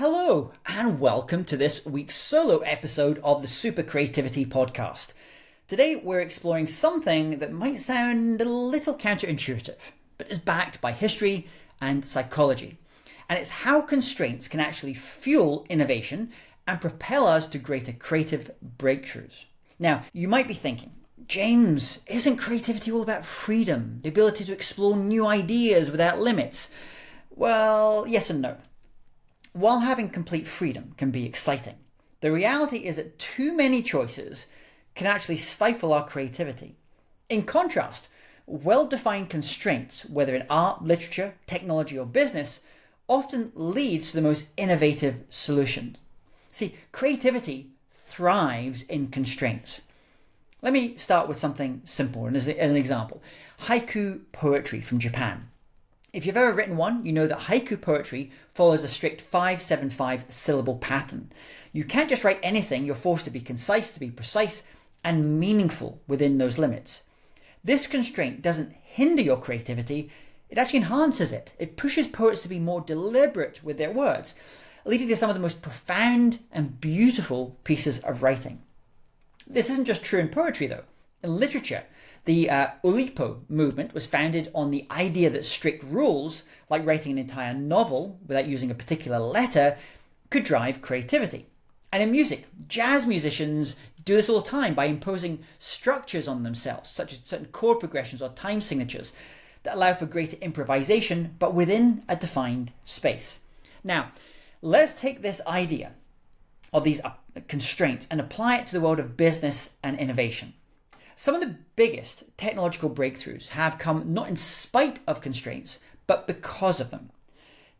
Hello, and welcome to this week's solo episode of the SuperCreativity Podcast. Today we're exploring something that might sound a little counterintuitive, but is backed by history and psychology. And it's how constraints can actually fuel innovation and propel us to greater creative breakthroughs. Now, you might be thinking, James, isn't creativity all about freedom, the ability to explore new ideas without limits? Well, yes and no. While having complete freedom can be exciting, the reality is that too many choices can actually stifle our creativity. In contrast, well-defined constraints, whether in art, literature, technology, or business, often leads to the most innovative solutions. See, creativity thrives in constraints. Let me start with something simple, and as an example, haiku poetry from Japan. If you've ever written one, you know that haiku poetry follows a strict 5-7-5 syllable pattern. You can't just write anything, you're forced to be concise, to be precise, and meaningful within those limits. This constraint doesn't hinder your creativity, it actually enhances it. It pushes poets to be more deliberate with their words, leading to some of the most profound and beautiful pieces of writing. This isn't just true in poetry though. In literature, the Oulipo movement was founded on the idea that strict rules, like writing an entire novel without using a particular letter, could drive creativity. And in music, jazz musicians do this all the time by imposing structures on themselves, such as certain chord progressions or time signatures, that allow for greater improvisation, but within a defined space. Now, let's take this idea of these constraints and apply it to the world of business and innovation. Some of the biggest technological breakthroughs have come not in spite of constraints, but because of them.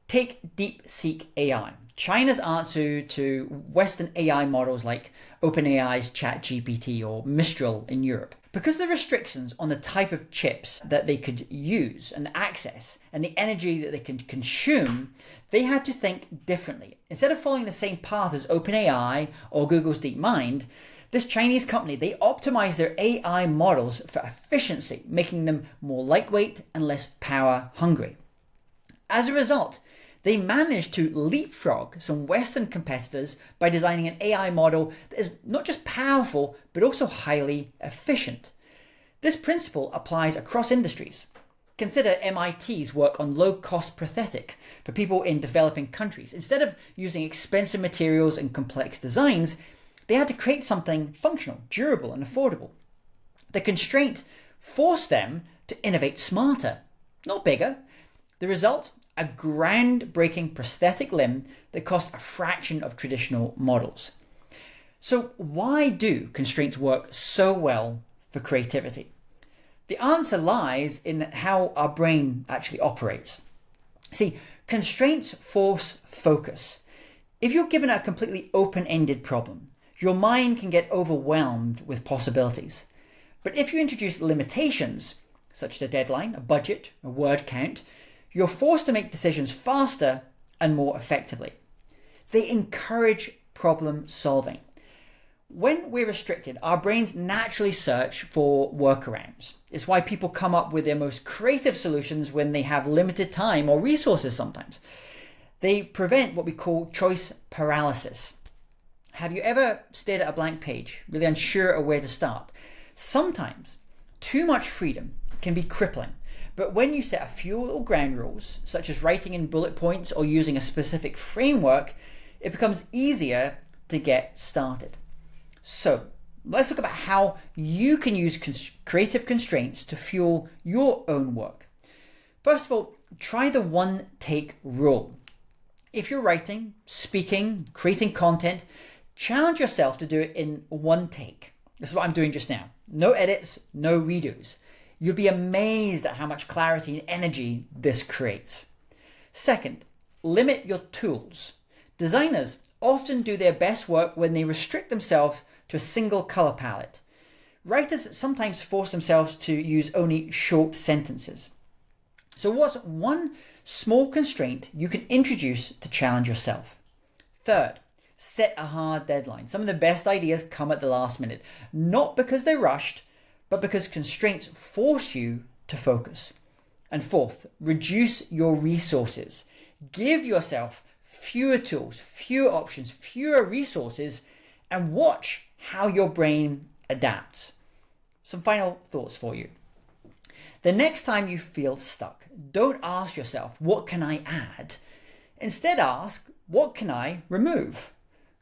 Take DeepSeek AI, China's answer to Western AI models like OpenAI's ChatGPT or Mistral in Europe. Because of the restrictions on the type of chips that they could use and access and the energy that they can consume, they had to think differently. Instead of following the same path as OpenAI or Google's DeepMind, this Chinese company, they optimized their AI models for efficiency, making them more lightweight and less power hungry. As a result, they managed to leapfrog some Western competitors by designing an AI model that is not just powerful, but also highly efficient. This principle applies across industries. Consider MIT's work on low-cost prosthetics for people in developing countries. Instead of using expensive materials and complex designs, they had to create something functional, durable, and affordable. The constraint forced them to innovate smarter, not bigger. The result? A groundbreaking prosthetic limb that cost a fraction of traditional models. So why do constraints work so well for creativity? The answer lies in how our brain actually operates. See, constraints force focus. If you're given a completely open-ended problem, your mind can get overwhelmed with possibilities. But if you introduce limitations, such as a deadline, a budget, a word count, you're forced to make decisions faster and more effectively. They encourage problem solving. When we're restricted, our brains naturally search for workarounds. It's why people come up with their most creative solutions when they have limited time or resources sometimes. They prevent what we call choice paralysis. Have you ever stared at a blank page, really unsure of where to start? Sometimes too much freedom can be crippling, but when you set a few little ground rules, such as writing in bullet points or using a specific framework, it becomes easier to get started. So let's look about how you can use creative constraints to fuel your own work. First of all, try the one-take rule. If you're writing, speaking, creating content, challenge yourself to do it in one take. This is what I'm doing just now. No edits, no redos. You'll be amazed at how much clarity and energy this creates. Second, limit your tools. Designers often do their best work when they restrict themselves to a single color palette. Writers sometimes force themselves to use only short sentences. So what's one small constraint you can introduce to challenge yourself? Third, set a hard deadline. Some of the best ideas come at the last minute, not because they're rushed, but because constraints force you to focus. And fourth, reduce your resources. Give yourself fewer tools, fewer options, fewer resources, and watch how your brain adapts. Some final thoughts for you. The next time you feel stuck, don't ask yourself, what can I add? Instead ask, what can I remove?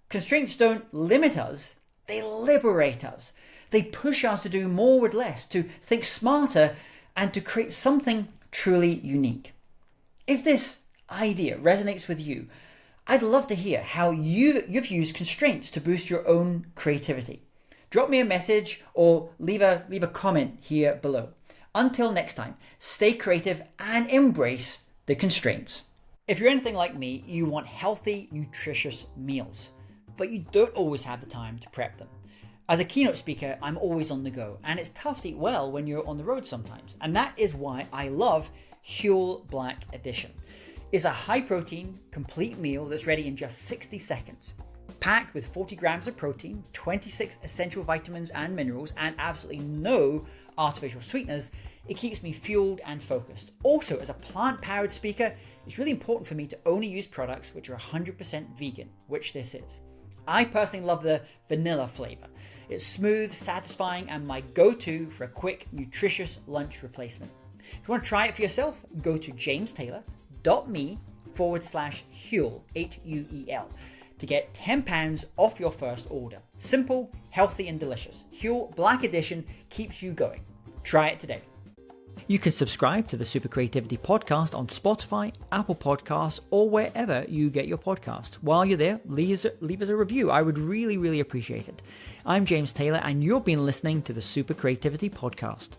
Constraints don't limit us, they liberate us. They push us to do more with less, to think smarter, and to create something truly unique. If this idea resonates with you, I'd love to hear how you've used constraints to boost your own creativity. Drop me a message or leave a comment here below. Until next time, stay creative and embrace the constraints. If you're anything like me, you want healthy, nutritious meals, but you don't always have the time to prep them. As a keynote speaker, I'm always on the go, and it's tough to eat well when you're on the road sometimes. And that is why I love Huel Black Edition. It's a high-protein, complete meal that's ready in just 60 seconds. Packed with 40 grams of protein, 26 essential vitamins and minerals, and absolutely no artificial sweeteners, it keeps me fueled and focused. Also, as a plant-powered speaker, it's really important for me to only use products which are 100% vegan, which this is. I personally love the vanilla flavor. It's smooth, satisfying, and my go-to for a quick, nutritious lunch replacement. If you want to try it for yourself, go to jamestaylor.me/Huel, Huel, to get £10 off your first order. Simple, healthy, and delicious. Huel Black Edition keeps you going. Try it today. You can subscribe to the Super Creativity Podcast on Spotify, Apple Podcasts, or wherever you get your podcast. While you're there, leave us a review. I would really, really appreciate it. I'm James Taylor, and you've been listening to the Super Creativity Podcast.